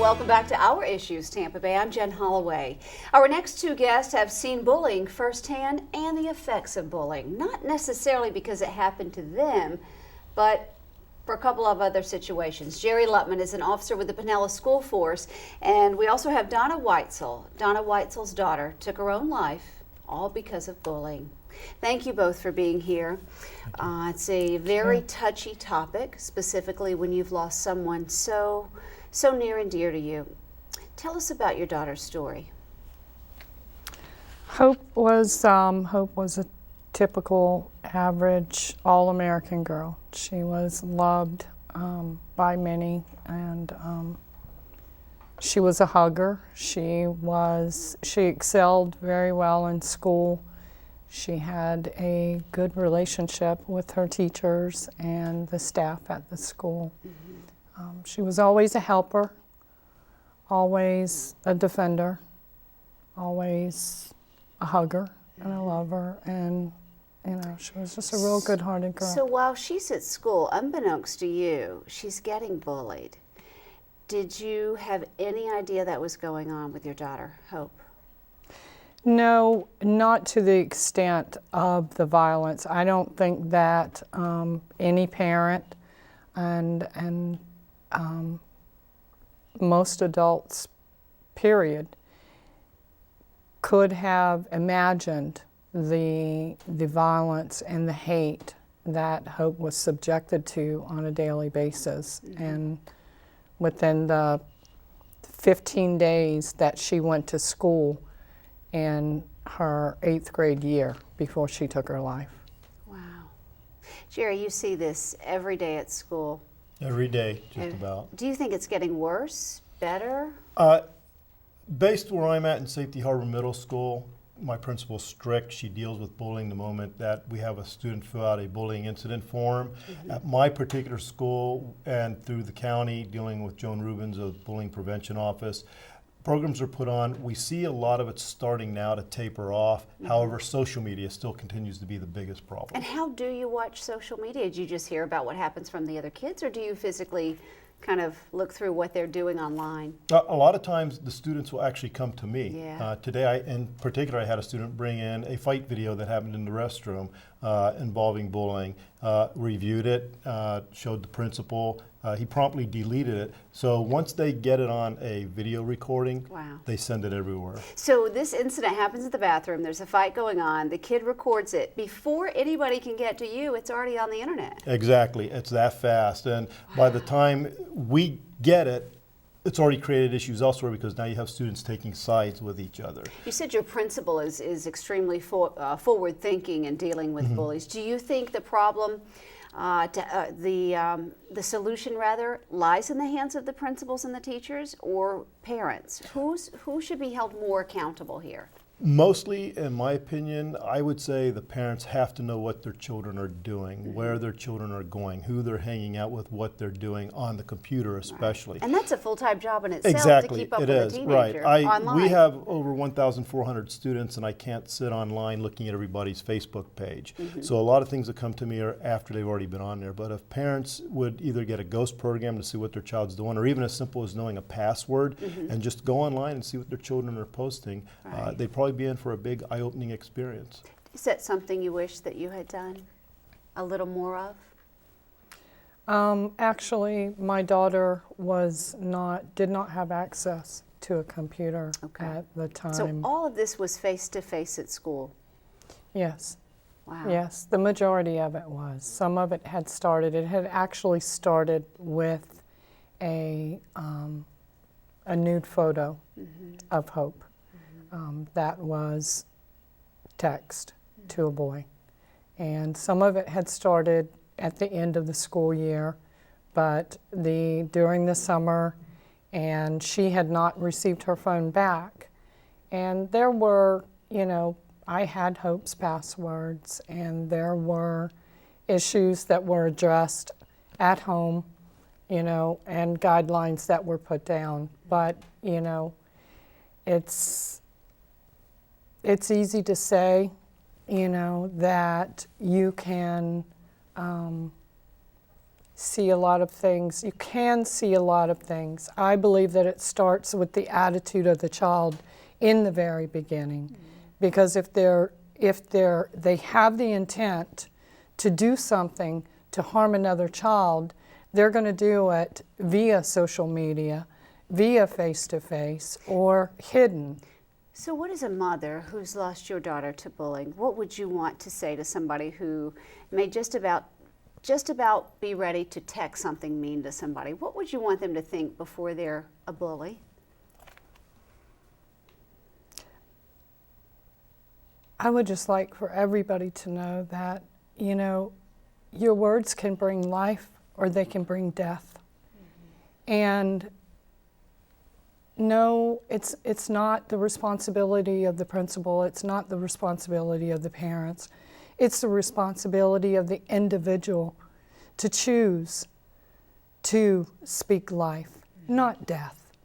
Welcome back to our Issues Tampa Bay. I'm Jen Holloway. Our next two guests have seen bullying firsthand and the effects of bullying, not necessarily because it happened to them, but for a couple of other situations. Jerry Lutman is an officer with the Pinellas School Force, and we also have Donna Weitzel. Donna Weitzel's daughter took her own life, all because of bullying. Thank you both for being here. It's a very touchy topic, specifically when you've lost someone so near and dear to you. Tell us about your daughter's story. Hope was a typical, average, all-American girl. She was loved by many, and she was a hugger. She excelled very well in school. She had a good relationship with her teachers and the staff at the school. She was always a helper, always a defender, always a hugger and a lover, and she was just a real good-hearted girl. So while she's at school, unbeknownst to you, she's getting bullied. Did you have any idea that was going on with your daughter, Hope? No, not to the extent of the violence. I don't think that any parent and most adults, period, could have imagined the violence and the hate that Hope was subjected to on a daily basis. And within the 15 days that she went to school in her 8th grade year before she took her life. Wow. Jerry, you see this every day at school. Every day, just about. Do you think it's getting worse, better? Based where I'm at in Safety Harbor Middle School, my principal's strict. She deals with bullying the moment that we have a student fill out a bullying incident form. At my particular school and through the county, dealing with Joan Rubens of the Bullying Prevention Office, programs are put on. We see a lot of it starting now to taper off. However, social media still continues to be the biggest problem. And how do you watch social media? Do you just hear about what happens from the other kids, or do you physically kind of look through what they're doing online? A lot of times the students will actually come to me. Yeah. Today, in particular, I had a student bring in a fight video that happened in the restroom involving bullying, reviewed it, showed the principal. He promptly deleted it. So once they get it on a video recording, they send it everywhere. So this incident happens at the bathroom. There's a fight going on. The kid records it. Before anybody can get to you, it's already on the internet. Exactly. It's that fast. And by the time we get it, it's already created issues elsewhere because now you have students taking sides with each other. You said your principal is extremely forward-thinking in dealing with bullies. Do you think the problem, the solution rather, lies in the hands of the principals and the teachers or parents? Who should be held more accountable here? Mostly, in my opinion, I would say the parents have to know what their children are doing, where their children are going, who they're hanging out with, what they're doing on the computer especially. Right. And that's a full-time job in itself to keep up with a teenager online. We have over 1,400 students, and I can't sit online looking at everybody's Facebook page. So a lot of things that come to me are after they've already been on there. But if parents would either get a ghost program to see what their child's doing, or even as simple as knowing a password, and just go online and see what their children are posting, they'd probably be in for a big eye-opening experience. Is that something you wish that you had done a little more of? Actually, my daughter did not have access to a computer at the time. So all of this was face-to-face at school? Yes. Wow. Yes, the majority of it was. Some of it had started. It had actually started with a nude photo of Hope. That was text to a boy. And some of it had started at the end of the school year, but during the summer, and she had not received her phone back. And there were, I had Hope's passwords, and there were issues that were addressed at home, and guidelines that were put down. But, it's easy to say, that you can see a lot of things. You can see a lot of things. I believe that it starts with the attitude of the child in the very beginning, because if they have the intent to do something to harm another child, they're going to do it via social media, via face-to-face, or hidden. So what is a mother who's lost your daughter to bullying? What would you want to say to somebody who may just about be ready to text something mean to somebody? What would you want them to think before they're a bully? I would just like for everybody to know that, you know, your words can bring life or they can bring death. And no, it's not the responsibility of the principal, it's not the responsibility of the parents. It's the responsibility of the individual to choose to speak life, not death.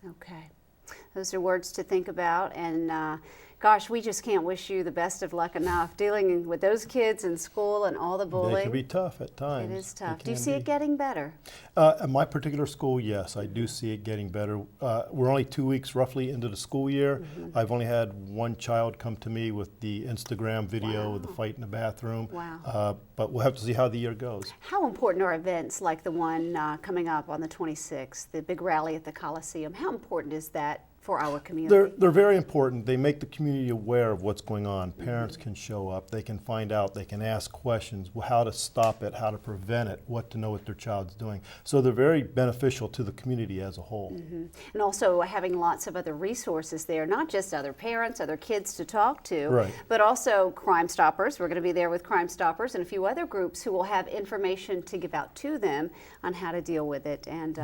Okay. Those are words to think about, and gosh, we just can't wish you the best of luck enough dealing with those kids in school and all the bullying. They can be tough at times. It is tough. It Do you can see be. it getting better? At my particular school, yes, I do see it getting better. We're only 2 weeks roughly into the school year. I've only had one child come to me with the Instagram video of the fight in the bathroom. Wow. But we'll have to see how the year goes. How important are events like the one coming up on the 26th, the big rally at the Coliseum? How important is that for our community? They're very important. They make the community aware of what's going on. Parents can show up, they can find out, they can ask questions, how to stop it, how to prevent it, what to know what their child's doing. So they're very beneficial to the community as a whole. And also having lots of other resources there, not just other parents, other kids to talk to, Right. but also Crime Stoppers. We're going to be there with Crime Stoppers and a few other groups who will have information to give out to them on how to deal with it and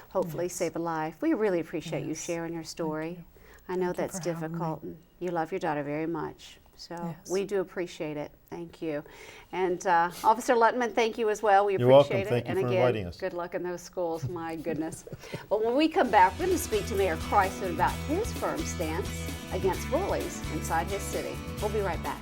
hopefully save a life. We really appreciate you sharing your story. I know that's for having difficult. And you love your daughter very much. So Yes. we do appreciate it. Thank you. And Officer Luttman, thank you as well. We You're appreciate welcome. it. Thank you and for again, inviting us. good luck in those schools. My goodness. Well, when we come back, we're going to speak to Mayor Chrysler about his firm stance against bullies inside his city. We'll be right back.